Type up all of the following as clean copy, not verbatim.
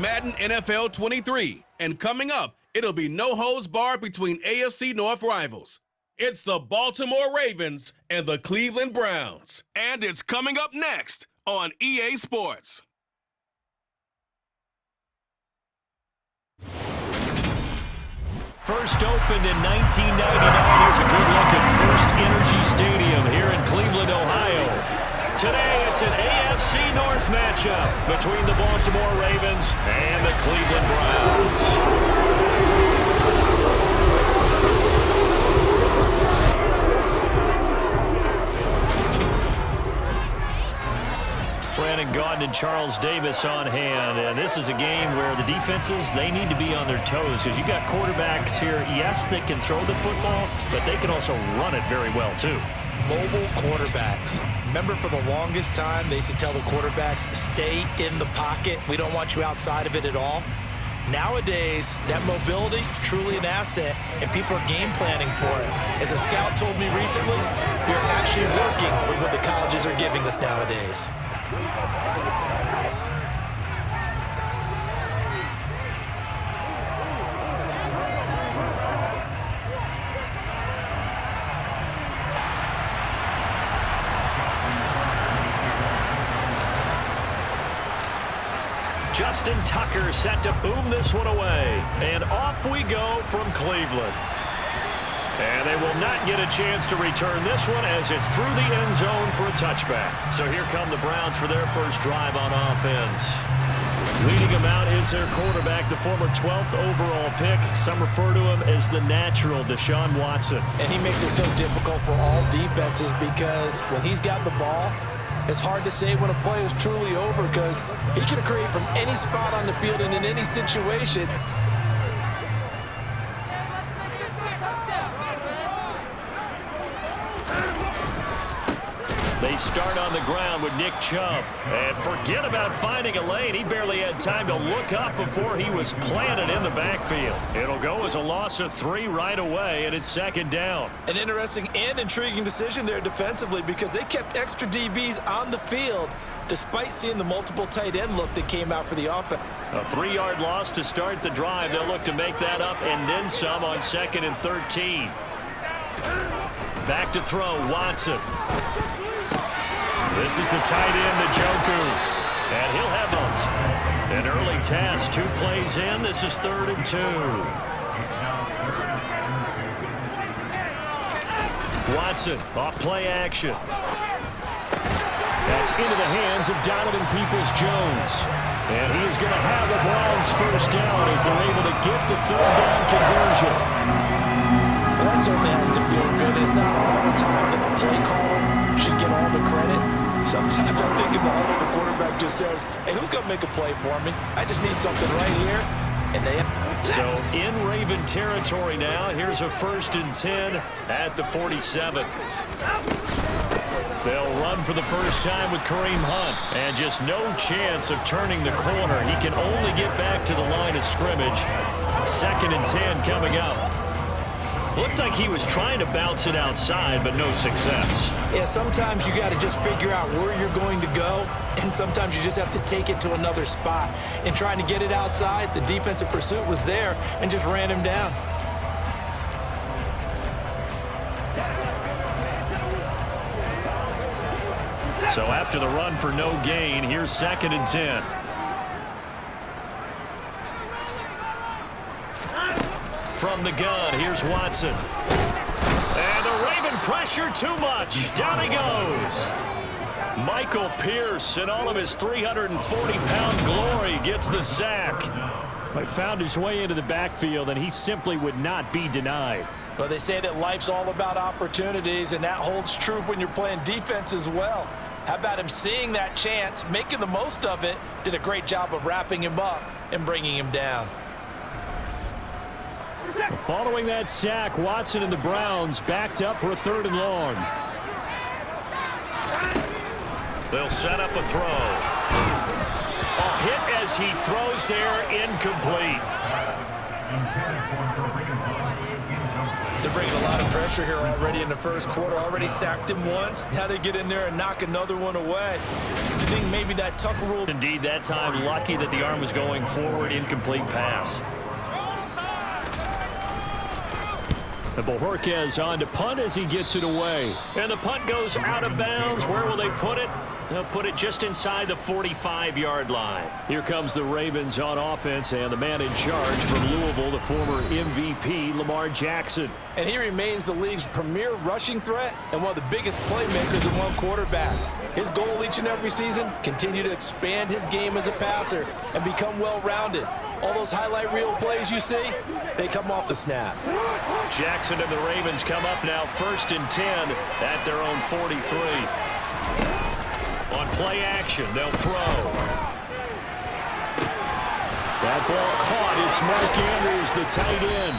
Madden NFL 23, and coming up, it'll be no holds barred between AFC North rivals. It's the Baltimore Ravens and the Cleveland Browns. And it's coming up next on EA Sports. First opened in 1999. Here's a good look at First Energy Stadium here in Cleveland, Ohio. Today, it's an AFC North matchup between the Baltimore Ravens and the Cleveland Browns. Brandon Gaudin and Charles Davis on hand, and this is a game where the defenses, they need to be on their toes because you got quarterbacks here, yes, they can throw the football, but they can also run it very well too. Mobile quarterbacks. Remember, for the longest time, they used to tell the quarterbacks, stay in the pocket. We don't want you outside of it at all. Nowadays, that mobility, truly an asset, and people are game planning for it. As a scout told me recently, we're actually working with what the colleges are giving us nowadays. Justin Tucker set to boom this one away. And off we go from Cleveland. And they will not get a chance to return this one as it's through the end zone for a touchback. So here come the Browns for their first drive on offense. Leading them out is their quarterback, the former 12th overall pick. Some refer to him as the natural Deshaun Watson. And he makes it so difficult for all defenses because when he's got the ball, it's hard to say when a play is truly over because he can create from any spot on the field and in any situation. They start on the ground with Nick Chubb. And forget about finding a lane. He barely had time to look up before he was planted in the backfield. It'll go as a loss of 3 right away, and it's second down. An interesting and intriguing decision there defensively because they kept extra DBs on the field despite seeing the multiple tight end look that came out for the offense. A 3-yard loss to start the drive. They'll look to make that up and then some on 2nd and 13. Back to throw, Watson. This is the tight end, Njoku, and he'll have those. An early task, 2 plays in. This is 3rd and 2. Watson, off play action. That's into the hands of Donovan Peoples-Jones. And he is going to have the Browns first down as they're able to get the 3rd down conversion. Well, that certainly has to feel good. It's not all the time that the play caller should get all the credit. Sometimes I'm thinking the huddle, the quarterback just says, hey, who's going to make a play for me? I just need something right here. And they have. So in Raven territory now, here's a 1st and 10 at the 47. They'll run for the first time with Kareem Hunt. And just no chance of turning the corner. He can only get back to the line of scrimmage. 2nd and 10 coming up. Looked like he was trying to bounce it outside, but no success. Yeah, sometimes you got to just figure out where you're going to go, and sometimes you just have to take it to another spot. And trying to get it outside, the defensive pursuit was there and just ran him down. So after the run for no gain, here's 2nd and 10. From the gun, here's Watson. And the Raven pressure too much. Down he goes. Michael Pierce, in all of his 340-pound glory, gets the sack. He found his way into the backfield, and he simply would not be denied. Well, they say that life's all about opportunities, and that holds true when you're playing defense as well. How about him seeing that chance, making the most of it, did a great job of wrapping him up and bringing him down. Following that sack, Watson and the Browns backed up for a 3rd and long. They'll set up a throw. A hit as he throws there, incomplete. They're bringing a lot of pressure here already in the first quarter. Already sacked him once. Now they get in there and knock another one away. I think maybe that Tucker rule. Indeed, that time lucky that the arm was going forward. Incomplete pass. And Bojorquez on to punt as he gets it away. And the punt goes out of bounds. Where will they put it? They'll put it just inside the 45-yard line. Here comes the Ravens on offense, and the man in charge from Louisville, the former MVP, Lamar Jackson. And he remains the league's premier rushing threat and one of the biggest playmakers among quarterbacks. His goal each and every season, continue to expand his game as a passer and become well-rounded. All those highlight reel plays you see, they come off the snap. Jackson and the Ravens come up now 1st and 10 at their own 43. On play action, they'll throw. That ball caught. It's Mark Andrews, the tight end.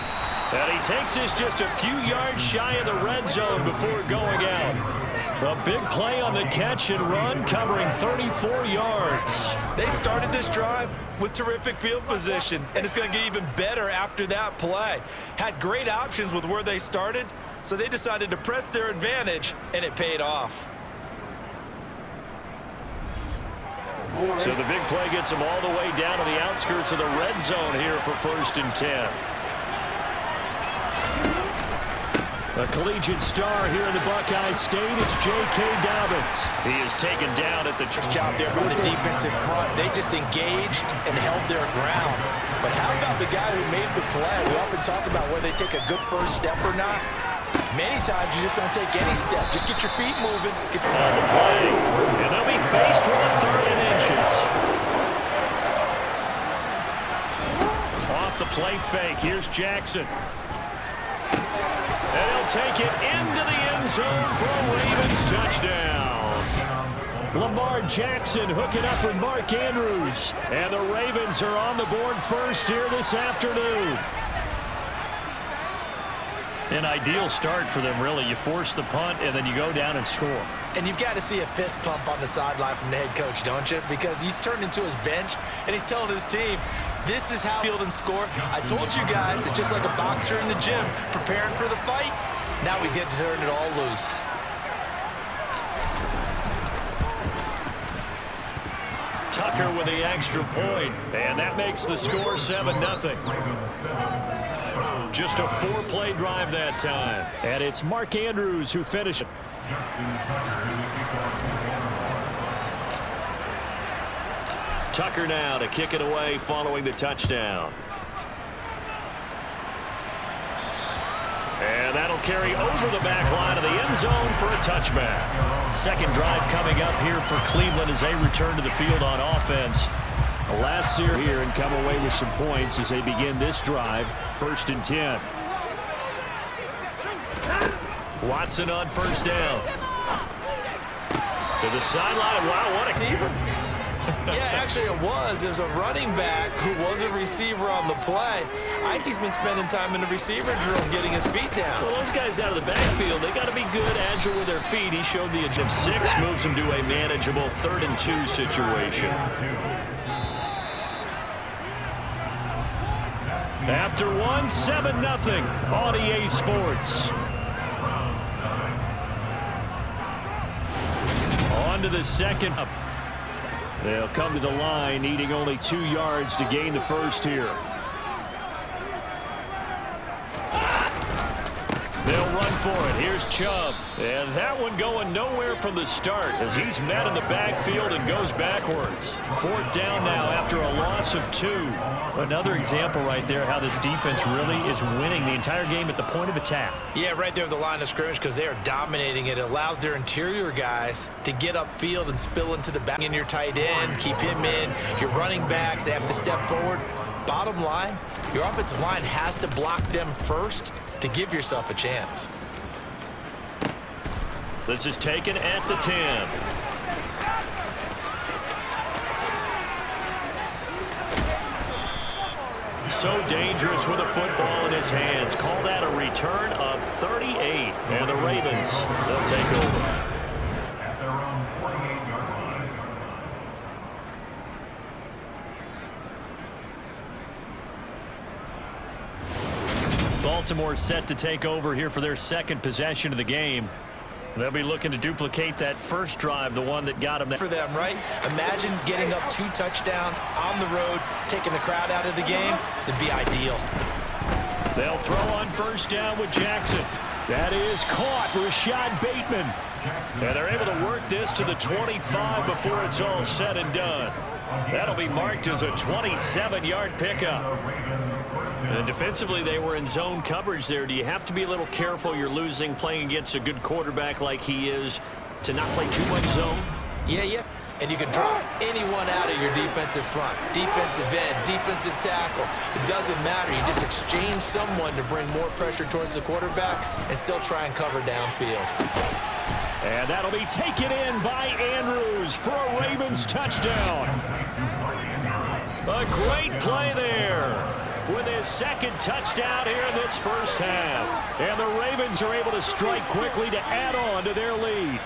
And he takes this just a few yards shy of the red zone before going out. A big play on the catch and run, covering 34 yards. They started this drive with terrific field position, and it's going to get even better after that play. Had great options with where they started, so they decided to press their advantage, and it paid off. So the big play gets them all the way down to the outskirts of the red zone here for 1st and 10. A collegiate star here in the Buckeye State, it's J.K. Dobbins. He is taken down at the job there by the defense in front. They just engaged and held their ground. But how about the guy who made the play? We often talk about whether they take a good first step or not. Many times you just don't take any step. Just get your feet moving. On the play, and they'll be faced with a 3rd and inches. Off the play fake, here's Jackson. And he'll take it into the end zone for a Ravens touchdown. Lamar Jackson hooking up with Mark Andrews. And the Ravens are on the board first here this afternoon. An ideal start for them, really. You force the punt, and then you go down and score. And you've got to see a fist pump on the sideline from the head coach, don't you? Because he's turned into his bench, and he's telling his team, this is how field and score. I told you guys, it's just like a boxer in the gym, preparing for the fight. Now we get to turn it all loose. Tucker with the extra point, and that makes the score 7-0. Just a 4-play drive that time. And it's Mark Andrews who finished it. Tucker now to kick it away following the touchdown. And that'll carry over the back line of the end zone for a touchback. Second drive coming up here for Cleveland as they return to the field on offense. The last series here and come away with some points as they begin this drive. 1st and 10. Watson on 1st down. To the sideline. Wow, what a receiver. Yeah, actually it was. It was a running back who was a receiver on the play. Ikey's been spending time in the receiver drills getting his feet down. Well, those guys out of the backfield, they got to be good, agile with their feet. He showed the edge of 6, moves them to a manageable 3rd and 2 situation. After one, 7-0 on EA Sports. On to the second. They'll come to the line, needing only 2 yards to gain the first here. They'll run for it. Here's Chubb. And that one going nowhere from the start as he's met in the backfield and goes backwards. 4th down now after a loss of 2. Another example right there how this defense really is winning the entire game at the point of attack. Yeah, right there at the line of scrimmage because they are dominating it. It allows their interior guys to get upfield and spill into the back. In your tight end, keep him in. Your running backs, they have to step forward. Bottom line, your offensive line has to block them first to give yourself a chance. This is taken at the 10. So dangerous with a football in his hands. Called out a return of 38. And the Ravens, they'll take over. Baltimore set to take over here for their second possession of the game. They'll be looking to duplicate that first drive, the one that got them. For them, right? Imagine getting up 2 touchdowns on the road, taking the crowd out of the game. It'd be ideal. They'll throw on first down with Jackson. That is caught. Rashad Bateman. And they're able to work this to the 25 before it's all said and done. That'll be marked as a 27-yard pickup. And defensively, they were in zone coverage there. Do you have to be a little careful? You're losing playing against a good quarterback like he is to not play too much zone? Yeah. And you can drop anyone out of your defensive front. Defensive end, defensive tackle. It doesn't matter. You just exchange someone to bring more pressure towards the quarterback and still try and cover downfield. And that'll be taken in by Andrews for a Ravens touchdown. A great play there with his second touchdown here in this first half. And the Ravens are able to strike quickly to add on to their lead.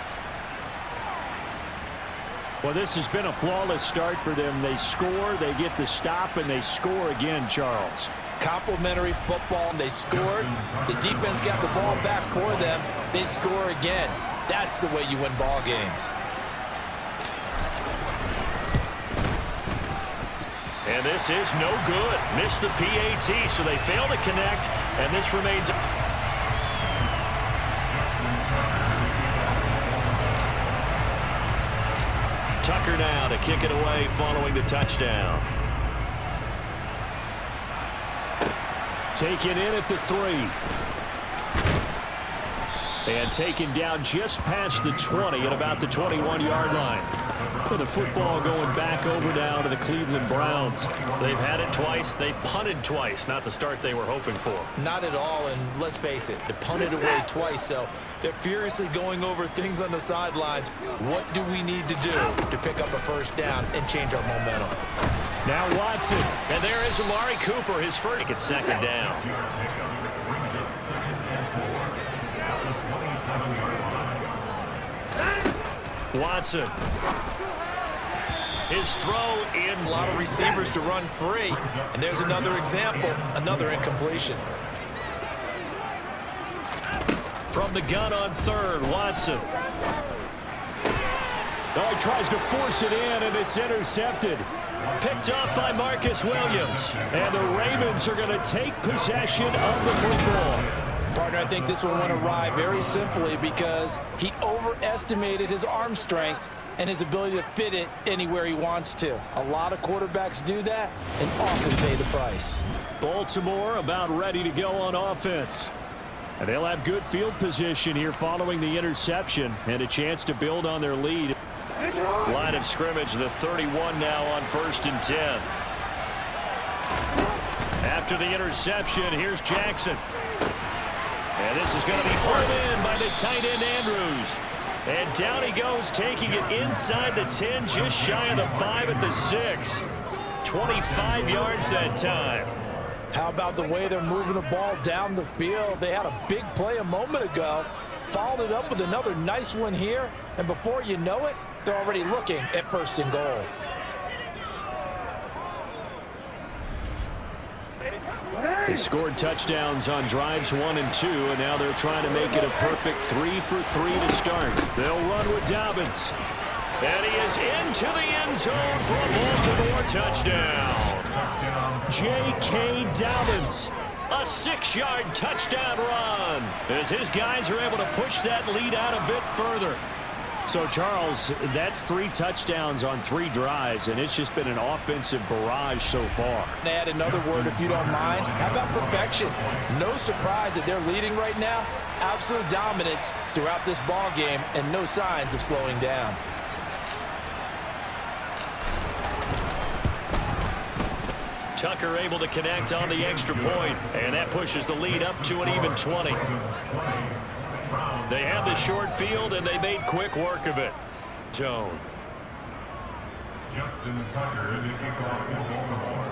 Well, this has been a flawless start for them. They score, they get the stop, and they score again, Charles. Complimentary football. They scored. The defense got the ball back for them. They score again. That's the way you win ball games. And this is no good. Missed the PAT, so they fail to connect, and this remains. Tucker now to kick it away following the touchdown. Taken in at the 3. And taken down just past the 20 at about the 21-yard line. With the football going back over now to the Cleveland Browns. They've had it twice. They've punted twice. Not the start they were hoping for. Not at all, and let's face it, they punted away twice, so they're furiously going over things on the sidelines. What do we need to do to pick up a first down and change our momentum? Now Watson. And there is Amari Cooper, his first at second down. Watson. His throw in. A lot of receivers to run free. And there's another example, another incompletion. From the gun on third, Watson. Oh, he tries to force it in, and it's intercepted. Picked up by Marcus Williams. And the Ravens are going to take possession of the football. Partner, I think this one went awry very simply because he overestimated his arm strength and his ability to fit it anywhere he wants to. A lot of quarterbacks do that and often pay the price. Baltimore about ready to go on offense. And they'll have good field position here following the interception and a chance to build on their lead. Line of scrimmage, the 31 now on 1st and 10. After the interception, here's Jackson. And this is going to be pulled in by the tight end Andrews. And down he goes, taking it inside the 10, just shy of the 5 at the 6. 25 yards that time. How about the way they're moving the ball down the field? They had a big play a moment ago, followed it up with another nice one here, and before you know it, they're already looking at 1st and goal. They scored touchdowns on drives 1 and 2, and now they're trying to make it a perfect 3 for 3 to start. They'll run with Dobbins. And he is into the end zone for a Baltimore touchdown. J.K. Dobbins, a 6-yard touchdown run, as his guys are able to push that lead out a bit further. So, Charles, that's 3 touchdowns on 3 drives, and it's just been an offensive barrage so far. Add another word, if you don't mind. How about perfection? No surprise that they're leading right now. Absolute dominance throughout this ball game, and no signs of slowing down. Tucker able to connect on the extra point, and that pushes the lead up to an even 20. They had the short field, and they made quick work of it. Zone. Justin Tucker in the kickoff for Baltimore.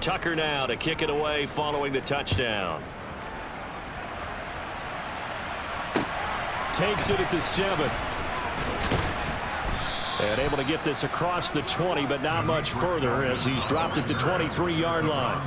Tucker now to kick it away following the touchdown. Takes it at the 7. And able to get this across the 20, but not much further as he's dropped it to 23-yard line.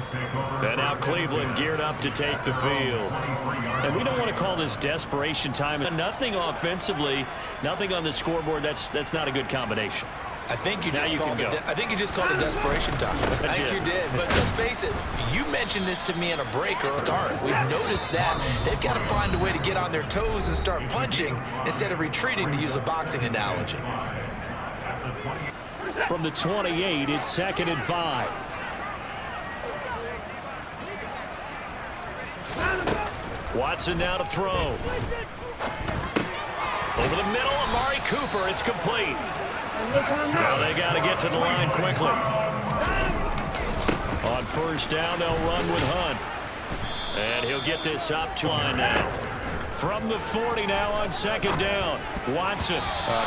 And now Cleveland geared up to take the field. And we don't want to call this desperation time. Nothing offensively, nothing on the scoreboard. That's not a good combination. I think you just called it desperation time. I think you did. But let's face it, you mentioned this to me in a break or a start. We've noticed that they've got to find a way to get on their toes and start punching instead of retreating, to use a boxing analogy. From the 28, it's 2nd and 5. Watson now to throw. Over the middle, Amari Cooper. It's complete. Now they got to get to the line quickly. On first down, they'll run with Hunt. And he'll get this up to line now. From the 40 now on 2nd down. Watson,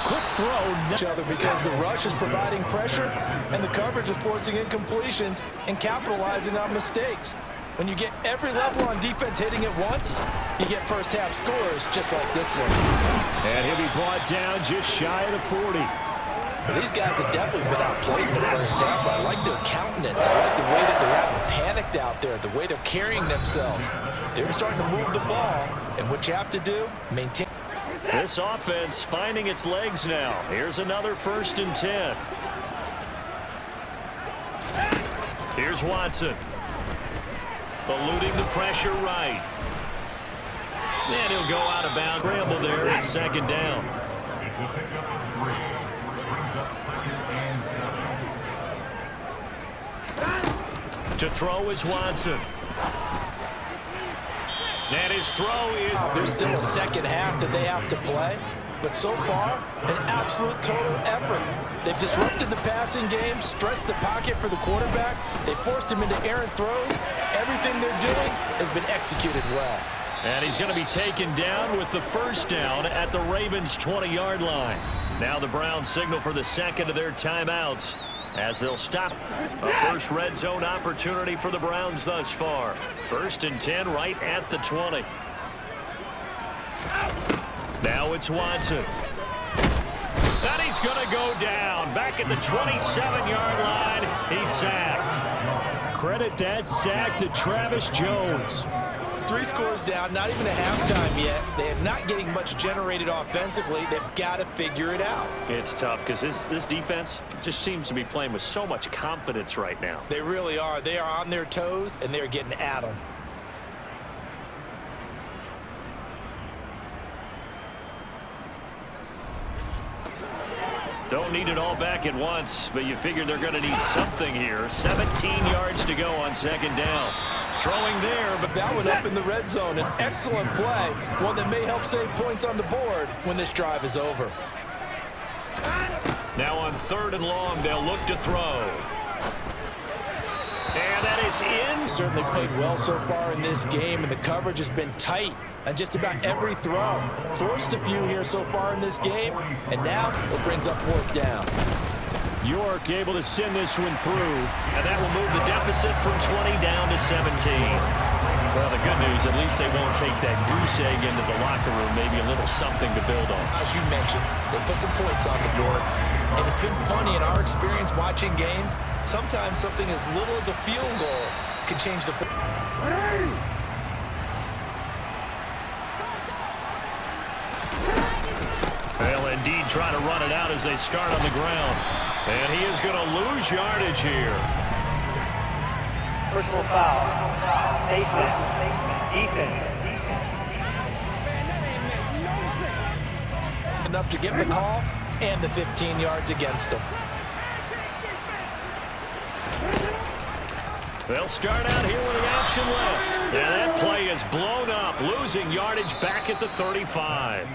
quick throw. Each other because the rush is providing pressure and the coverage is forcing incompletions and capitalizing on mistakes. When you get every level on defense hitting at once, you get first half scores just like this one. And he'll be brought down just shy of the 40. But these guys have definitely been outplayed in the first half, but I like their countenance. I like the way that they're out panicked out there, the way they're carrying themselves. They're starting to move the ball, and what you have to do, maintain. This offense finding its legs now. Here's another 1st and 10. Here's Watson. Eluding the pressure right. And he'll go out of bounds. Scramble there at 2nd down. It's a pickup of 3, which brings up 2nd and 7. To throw is Watson. And his throw is... There's still a second half that they have to play, but so far, an absolute total effort. They've disrupted the passing game, stressed the pocket for the quarterback. They forced him into errant throws. Everything they're doing has been executed well. And he's going to be taken down with the 1st down at the Ravens' 20-yard line. Now the Browns signal for the 2nd of their timeouts as they'll stop. A first red zone opportunity for the Browns thus far. 1st and 10 right at the 20. Now it's Watson. And he's going to go down. Back at the 27-yard line. He's sacked. Credit that sack to Travis Jones. 3 scores down, not even a halftime yet. They are not getting much generated offensively. They've got to figure it out. It's tough because this defense just seems to be playing with so much confidence right now. They really are. They are on their toes, and they're getting at them. Don't need it all back at once, but you figure they're going to need something here. 17 yards to go on 2nd down. Throwing there, but that one up in the red zone. An excellent play, one that may help save points on the board when this drive is over. Now on 3rd and long, they'll look to throw. And that is in. Certainly played well so far in this game, and the coverage has been tight on just about every throw. Forced a few here so far in this game, and now it brings up 4th down. York able to send this one through, and that will move the deficit from 20 down to 17. Well, the good news, at least they won't take that goose egg into the locker room. Maybe a little something to build on. As you mentioned, they put some points on the board, and it's been funny in our experience watching games. Sometimes something as little as a field goal can change the. They'll indeed try to run it out as they start on the ground. And he is going to lose yardage here. Personal foul. Defense. Enough to get the call and the 15 yards against them. They'll start out here with the option left. And that play is blown up, losing yardage back at the 35.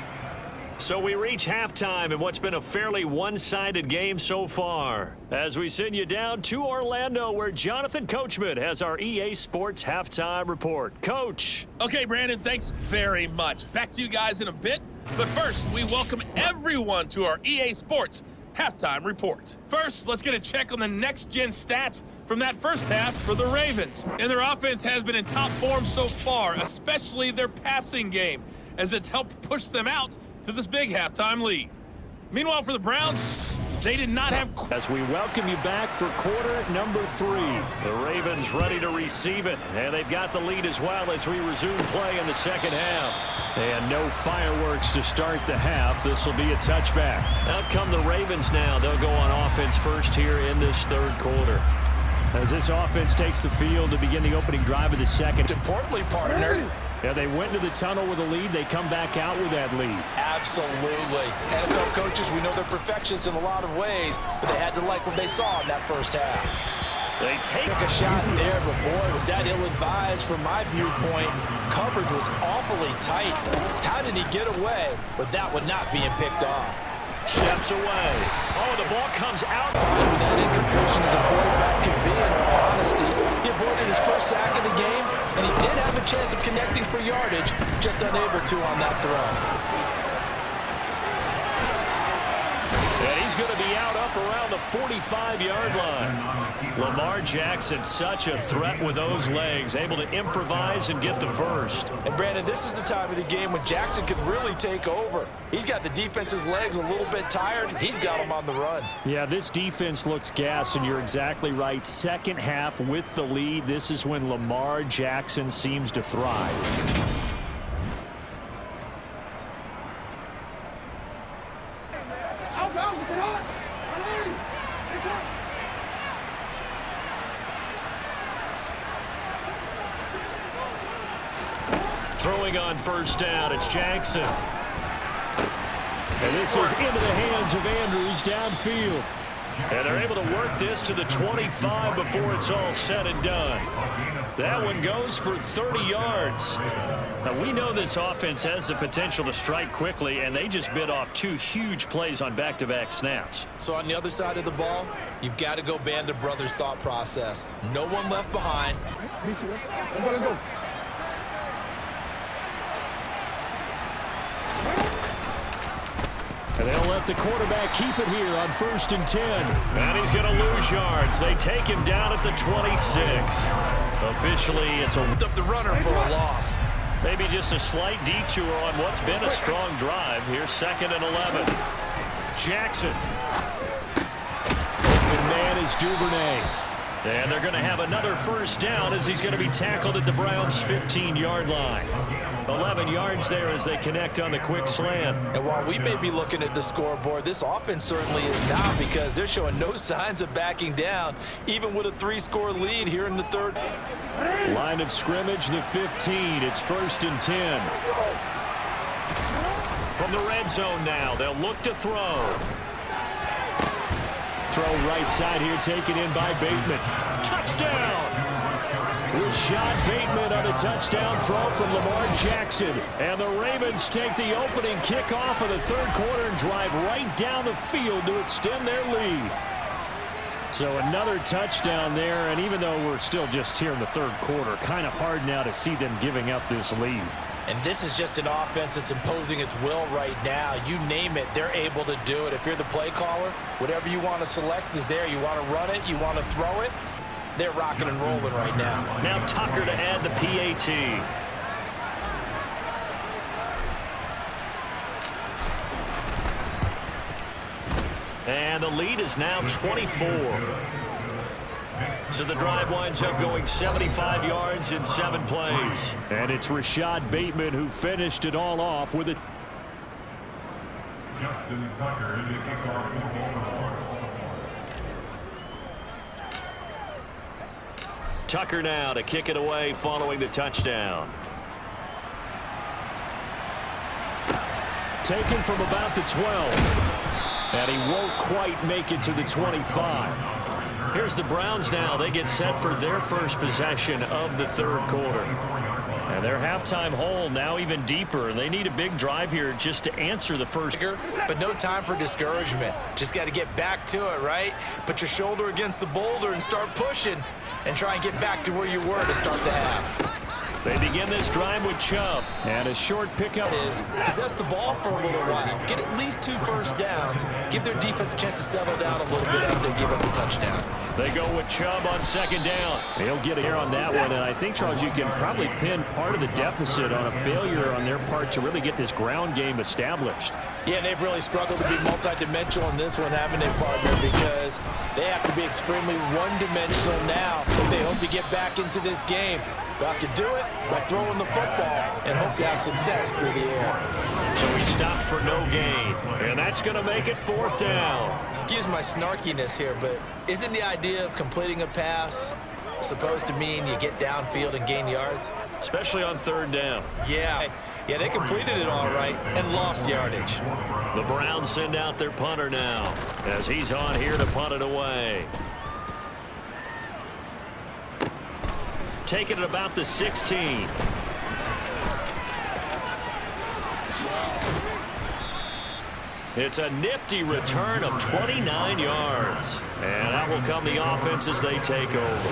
So we reach halftime in what's been a fairly one-sided game so far. As we send you down to Orlando, where Jonathan Coachman has our EA Sports Halftime Report. Coach. Okay, Brandon, thanks very much. Back to you guys in a bit. But first, we welcome everyone to our EA Sports Halftime Report. First, let's get a check on the next-gen stats from that first half for the Ravens. And their offense has been in top form so far, especially their passing game, as it's helped push them out to this big halftime lead. Meanwhile, for the Browns, They did not have... As we welcome you back for quarter number 3. The Ravens ready to receive it, and they've got the lead as well as we resume play in the second half. And no fireworks to start the half. This will be a touchback. Out come the Ravens now. They'll go on offense first here in this third quarter. As this offense takes the field to begin the opening drive of the second. Importantly, partner. Yeah, they went into the tunnel with a lead. They come back out with that lead. Absolutely. NFL coaches, we know they're perfectionists in a lot of ways, but they had to like what they saw in that first half. They take a shot there, but boy, was that ill-advised from my viewpoint. Coverage was awfully tight. How did he get away with that one not being picked off? Steps away. Oh, the ball comes out. With that incompletion as a quarterback can be, in all honesty. He avoided his first sack of the game, and he did have a chance of connecting for yardage, just unable to on that throw. And he's going to be out up around the 45-yard line. Lamar Jackson, such a threat with those legs, able to improvise and get the first. And Brandon, this is the time of the game when Jackson could really take over. He's got the defense's legs a little bit tired, and he's got them on the run. Yeah, this defense looks gassed, and you're exactly right. Second half with the lead, this is when Lamar Jackson seems to thrive. Throwing on first down, it's Jackson. And this is into the hands of Andrews downfield. And they're able to work this to the 25 before it's all said and done. That one goes for 30 yards. Now, we know this offense has the potential to strike quickly, and they just bit off 2 huge plays on back-to-back snaps. So on the other side of the ball, you've got to go Band of Brothers thought process. No one left behind. And they'll let the quarterback keep it here on 1st and 10. And he's going to lose yards. They take him down at the 26. Officially, it's up the runner for a loss. Maybe just a slight detour on what's been a strong drive. Here's 2nd and 11. Jackson. Open man is Duvernay. And they're going to have another first down as he's going to be tackled at the Browns' 15-yard line. 11 yards there as they connect on the quick slant. And while we may be looking at the scoreboard, this offense certainly is not, because they're showing no signs of backing down, even with a 3-score lead here in the third. Line of scrimmage, the 15. It's 1st and 10. From the red zone now, they'll look to throw. Throw right side here, taken in by Bateman. Touchdown! Rashad Bateman on a touchdown throw from Lamar Jackson. And the Ravens take the opening kickoff of the third quarter and drive right down the field to extend their lead. So another touchdown there, and even though we're still just here in the third quarter, kind of hard now to see them giving up this lead. And this is just an offense that's imposing its will right now. You name it, they're able to do it. If you're the play caller, whatever you want to select is there. You want to run it, you want to throw it. They're rocking and rolling right now. Now Tucker to add the PAT. And the lead is now 24. So the drive winds up going 75 yards in 7 plays. And it's Rashad Bateman who finished it all off with it. Justin Tucker in the kickoff for Baltimore. Tucker now to kick it away following the touchdown. Taken from about the 12. And he won't quite make it to the 25. Here's the Browns now. They get set for their first possession of the third quarter. And their halftime hole now even deeper. They need a big drive here just to answer the first. But no time for discouragement. Just got to get back to it, right? Put your shoulder against the boulder and start pushing and try and get back to where you were to start the half. They begin this drive with Chubb. And a short pickup. Is possess the ball for a little while. Get at least 2 first downs. Give their defense a chance to settle down a little bit after they give up the touchdown. They go with Chubb on second down. He'll get a hair on that one. And I think, Charles, you can probably pin part of the deficit on a failure on their part to really get this ground game established. Yeah, and they've really struggled to be multidimensional in this one, haven't they, partner? Because they have to be extremely one-dimensional now if they hope to get back into this game. They'll have to do it by throwing the football and hope to have success through the air. So he stopped for no gain, and that's going to make it 4th down. Excuse my snarkiness here, but isn't the idea of completing a pass supposed to mean you get downfield and gain yards? Especially on 3rd down. Yeah, they completed it all right and lost yardage. The Browns send out their punter now as he's on here to punt it away. Taking it about the 16. It's a nifty return of 29 yards. And that will come the offense as they take over.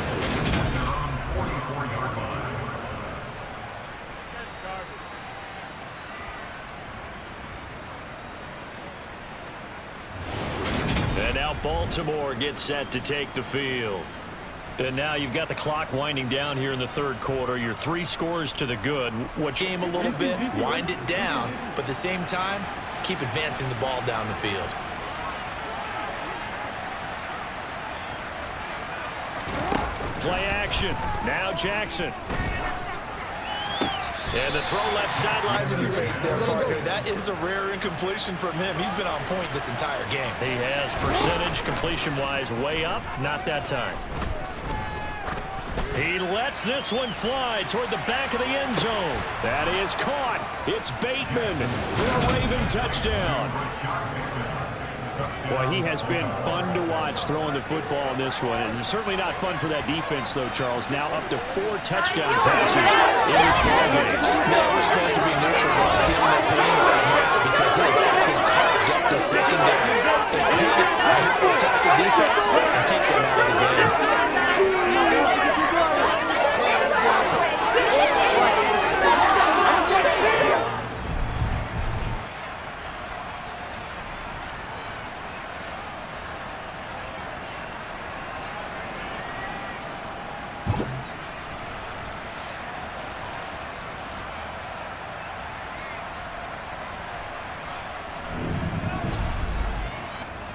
And now Baltimore gets set to take the field. And now you've got the clock winding down here in the 3rd quarter. Your 3 scores to the good. What game a little bit, wind it down, but at the same time, keep advancing the ball down the field. Play action. Now Jackson. And the throw left sideline. Eyes in your face there, partner. That is a rare incompletion from him. He's been on point this entire game. He has percentage completion-wise way up. Not that time. He lets this one fly toward the back of the end zone. That is caught. It's Bateman for a Raven touchdown. Boy, he has been fun to watch throwing the football in this one. It's certainly not fun for that defense, though, Charles. Now up to 4 touchdown passes in this ball game. Now we're supposed to be neutral. Feeling no pain right now because his action caught got the secondary and attack the defense and take them out of the game.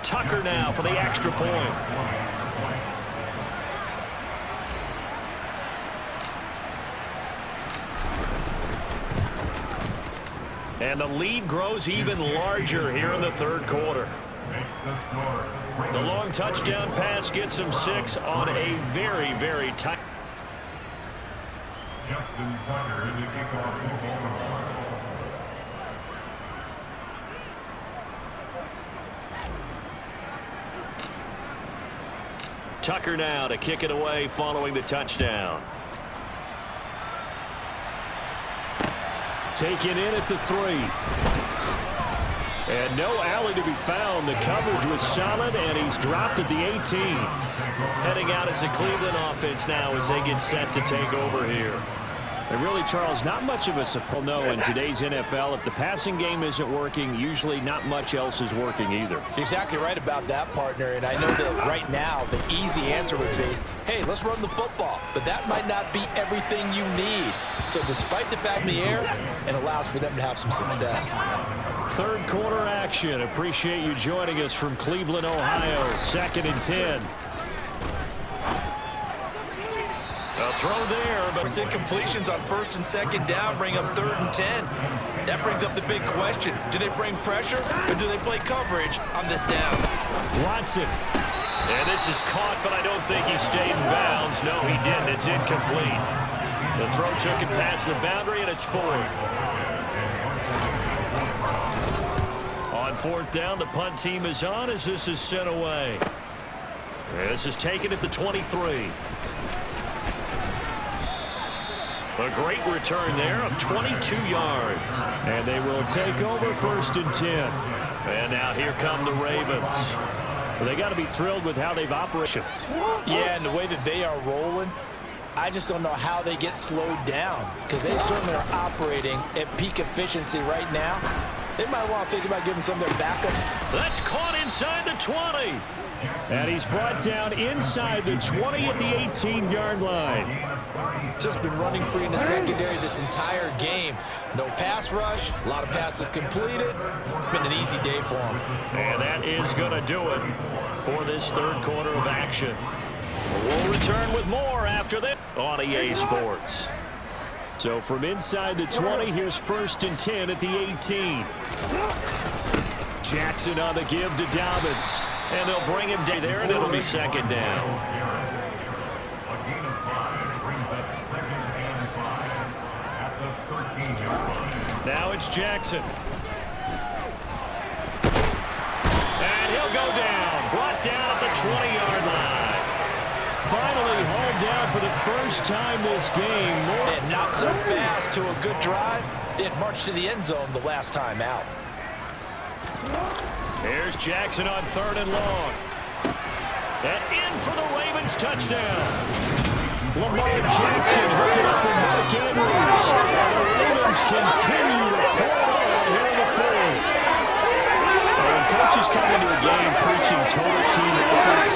Tucker now for the extra point. And the lead grows even larger here in the 3rd quarter. The long touchdown pass gets him 6 on a very, very tight. Justin Tucker is the kickoff for Baltimore. Tucker now to kick it away following the touchdown. Taken in at the 3. And no alley to be found. The coverage was solid, and he's dropped at the 18. Heading out as the Cleveland offense now as they get set to take over here. And really, Charles, not much of a support. No, in today's NFL, if the passing game isn't working, usually not much else is working either. You're exactly right about that, partner. And I know that right now the easy answer would be, hey, let's run the football. But that might not be everything you need. So despite the fact in the air, it allows for them to have some success. 3rd quarter action. Appreciate you joining us from Cleveland, Ohio. 2nd and 10. A throw there, but incompletions on 1st and 2nd down bring up 3rd and 10. That brings up the big question. Do they bring pressure or do they play coverage on this down? Watson. And this is caught, but I don't think he stayed in bounds. No, he didn't. It's incomplete. The throw took it past the boundary, and it's 4th. On 4th down, the punt team is on as this is sent away. This is taken at the 23. A great return there of 22 yards. And they will take over 1st and 10. And now here come the Ravens. Well, they got to be thrilled with how they've operated. Yeah, and the way that they are rolling, I just don't know how they get slowed down because they certainly are operating at peak efficiency right now. They might want to think about giving some of their backups. That's caught inside the 20. And he's brought down inside the 20 at the 18-yard line. Just been running free in the secondary this entire game. No pass rush, a lot of passes completed. Been an easy day for him. And that is going to do it for this third quarter of action. We'll return with more after this on EA Sports. So from inside the 20, here's 1st and 10 at the 18. Jackson on the give to Dobbins. And they'll bring him down there, and it'll be 2nd down. A gain of 5 brings up 2nd and 5 at the 13-yard line. Now it's Jackson. And he'll go down. Brought down at the 20-yard line. Finally hauled down for the first time this game. And not so fast to a good drive. They had marched to the end zone the last time out. Here's Jackson on 3rd and long. And in for the Ravens touchdown. Lamar Jackson hooking up with Mark Andrews. And the Ravens continue to pour on here in the 4th. When coaches come into a game preaching total team effort,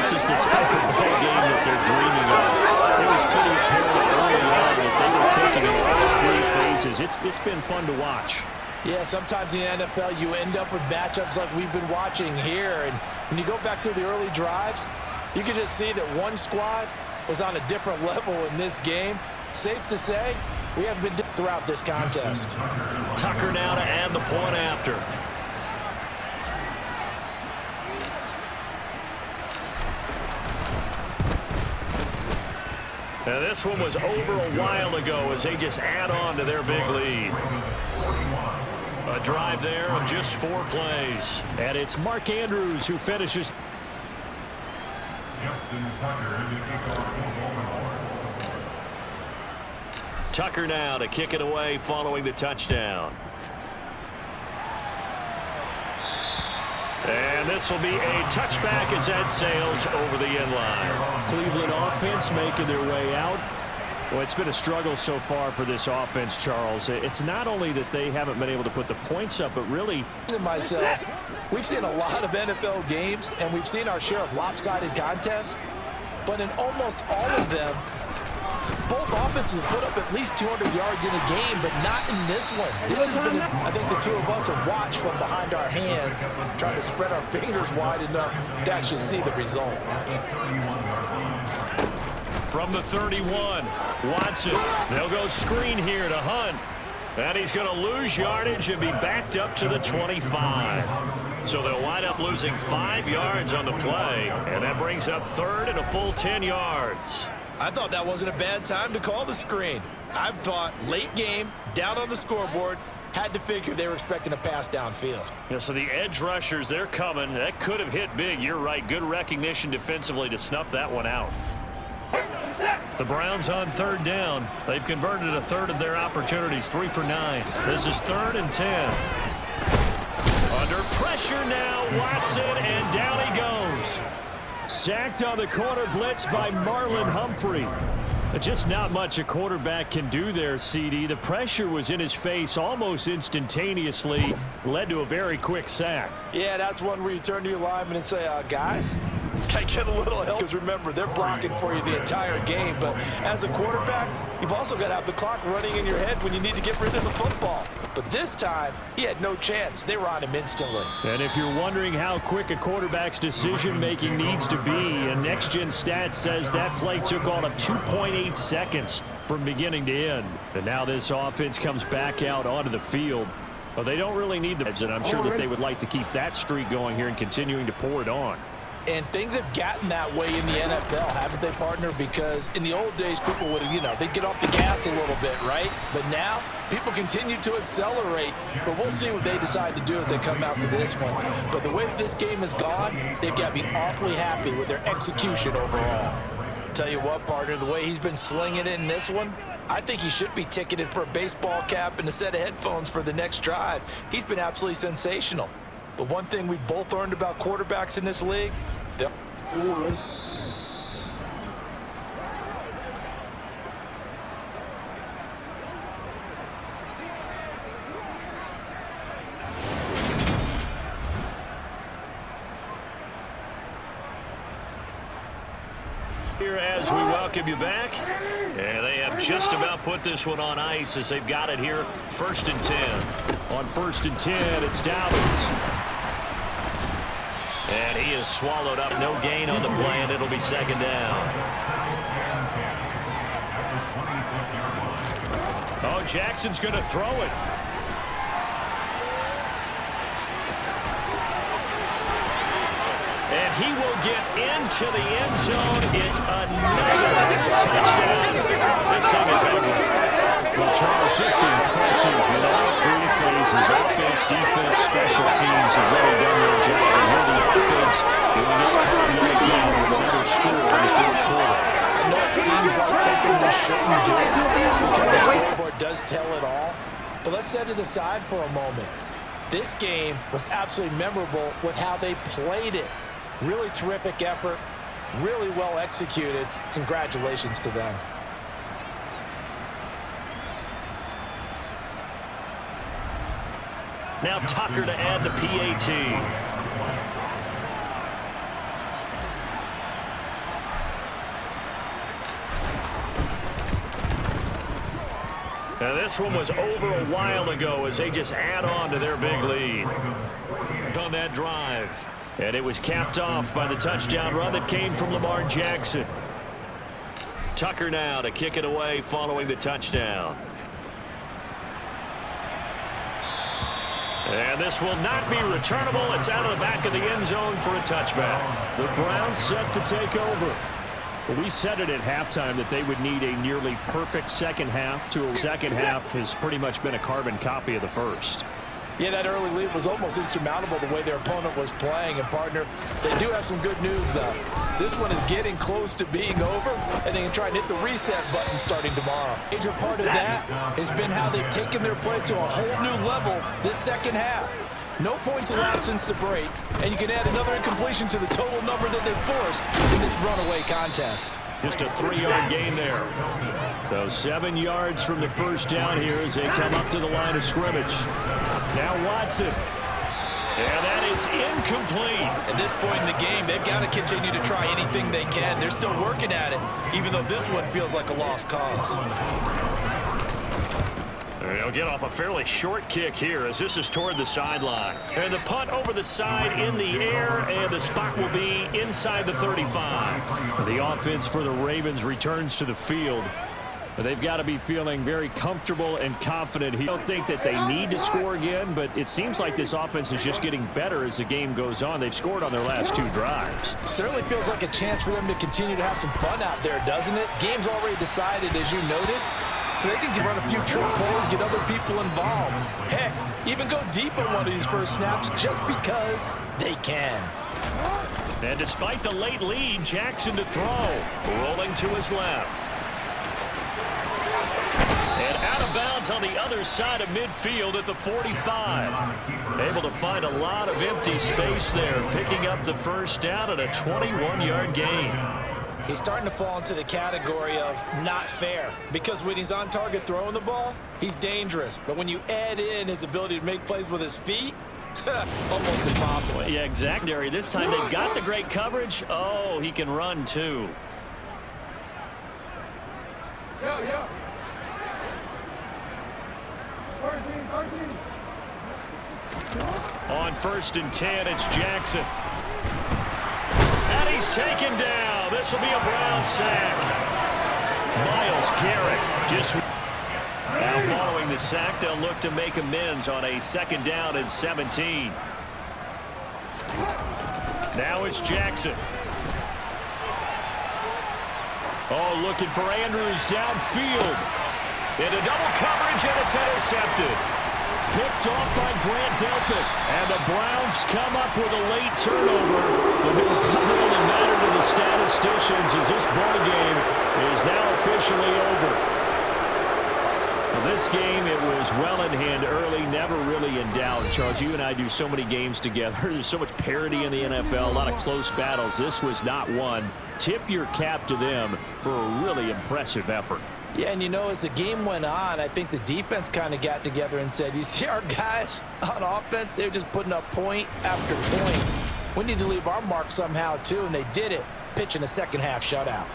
this is the type of ball game that they're dreaming of. It was pretty apparent early on that they were clicking in all 3 phases. It's been fun to watch. Yeah, sometimes in the NFL you end up with matchups like we've been watching here. And when you go back to the early drives, you can just see that one squad was on a different level in this game. Safe to say, we haven't been throughout this contest. Tucker now to add the point after. Now this one was over a while ago as they just add on to their big lead. A drive there of just 4 plays. And it's Mark Andrews who finishes. Tucker now to kick it away following the touchdown. And this will be a touchback as that sails over the end line. Cleveland offense making their way out. Well, it's been a struggle so far for this offense, Charles. It's not only that they haven't been able to put the points up, but really... Myself, we've seen a lot of NFL games, and we've seen our share of lopsided contests. But in almost all of them, both offenses have put up at least 200 yards in a game, but not in this one. This has been, I think the two of us have watched from behind our hands, trying to spread our fingers wide enough to actually see the result. From the 31, Watson. They'll go screen here to Hunt. And he's going to lose yardage and be backed up to the 25. So they'll wind up losing 5 yards on the play. And that brings up 3rd and a full 10 yards. I thought that wasn't a bad time to call the screen. I thought late game, down on the scoreboard, had to figure they were expecting a pass downfield. Yeah, so the edge rushers, they're coming. That could have hit big. You're right. Good recognition defensively to snuff that one out. The Browns on 3rd down. They've converted a 1/3 of their opportunities, 3 for 9. This is 3rd and 10. Under pressure now, Watson, and down he goes. Sacked on the corner blitz by Marlon Humphrey. Just not much a quarterback can do there, CD. The pressure was in his face almost instantaneously, led to a very quick sack. Yeah, that's one where you turn to your lineman and say, guys, can I get a little help? Because remember, they're blocking for you the entire game. But as a quarterback, you've also got to have the clock running in your head when you need to get rid of the football. But this time, he had no chance. They were on him instantly. And if you're wondering how quick a quarterback's decision-making needs to be, and Next Gen Stats says that play took all of 2.8 seconds from beginning to end. And now this offense comes back out onto the field. Well, they don't really need the edge, and I'm sure that they would like to keep that streak going here and continuing to pour it on. And things have gotten that way in the NFL, haven't they, partner? Because in the old days, people would, they'd get off the gas a little bit, right? But now, people continue to accelerate. But we'll see what they decide to do as they come out for this one. But the way that this game has gone, they've got to be awfully happy with their execution overall. Tell you what, partner, the way he's been slinging it in this one, I think he should be ticketed for a baseball cap and a set of headphones for the next drive. He's been absolutely sensational. But one thing we've both learned about quarterbacks in this league, here as we welcome you back. And they have just about put this one on ice as they've got it here. 1st and 10. On 1st and 10, it's Dobbins. And he is swallowed up. No gain on the play, and it'll be 2nd down. Oh, Jackson's going to throw it. And he will get into the end zone. It's another touchdown. This thing is ugly. Well, Charles, just impressive in all 3 phases. Offense, defense, special teams have really done their job. And here the offense doing its part yet again with another score in the 4th quarter. I know it seems like something we shouldn't do because the scoreboard does tell it all. But let's set it aside for a moment. This game was absolutely memorable with how they played it. Really terrific effort, really well executed. Congratulations to them. Now Tucker to add the PAT. Now this one was over a while ago as they just add on to their big lead on that drive. And it was capped off by the touchdown run that came from Lamar Jackson. Tucker now to kick it away following the touchdown. And this will not be returnable. It's out of the back of the end zone for a touchback. The Browns set to take over. Well, we said it at halftime that they would need a nearly perfect second half. Second half has pretty much been a carbon copy of the first. Yeah, that early lead was almost insurmountable the way their opponent was playing. And, partner, they do have some good news, though. This one is getting close to being over, and they can try and hit the reset button starting tomorrow. A major part of that has been how they've taken their play to a whole new level this second half. No points allowed since the break, and you can add another incompletion to the total number that they've forced in this runaway contest. Just a 3-yard gain there. So 7 yards from the first down here as they come up to the line of scrimmage. Now Watson. And that is incomplete. At this point in the game, they've got to continue to try anything they can. They're still working at it, even though this one feels like a lost cause. They'll get off a fairly short kick here as this is toward the sideline. And the punt over the side in the air, and the spot will be inside the 35. The offense for the Ravens returns to the field. They've got to be feeling very comfortable and confident here. I don't think that they need to score again, but it seems like this offense is just getting better as the game goes on. They've scored on their last 2 drives. Certainly feels like a chance for them to continue to have some fun out there, doesn't it? Game's already decided, as you noted. So they can run a few trick plays, get other people involved. Heck, even go deep on one of these first snaps just because they can. And despite the late lead, Jackson to throw. Rolling to his left. And out of bounds on the other side of midfield at the 45. Able to find a lot of empty space there, picking up the first down at a 21-yard gain. He's starting to fall into the category of not fair, because when he's on target throwing the ball, he's dangerous. But when you add in his ability to make plays with his feet, almost impossible. Yeah, exactly. This time they've got the great coverage. Oh, he can run too. On 1st and 10, it's Jackson. And he's taken down. This will be a Brown sack. Myles Garrett just... Now following the sack, they'll look to make amends on a 2nd down and 17. Now it's Jackson. Oh, looking for Andrews downfield. Into double coverage, and it's intercepted. Picked off by Grant Delpit. And the Browns come up with a late turnover. But it will probably matter to the statisticians as this ball game is now officially over. This game, it was well in hand early, never really in doubt. Charles, you and I do so many games together. There's so much parity in the NFL, a lot of close battles. This was not one. Tip your cap to them for a really impressive effort. Yeah, and you know, as the game went on, I think the defense kind of got together and said, you see our guys on offense, they're just putting up point after point. We need to leave our mark somehow, too, and they did it, pitching a second-half shutout.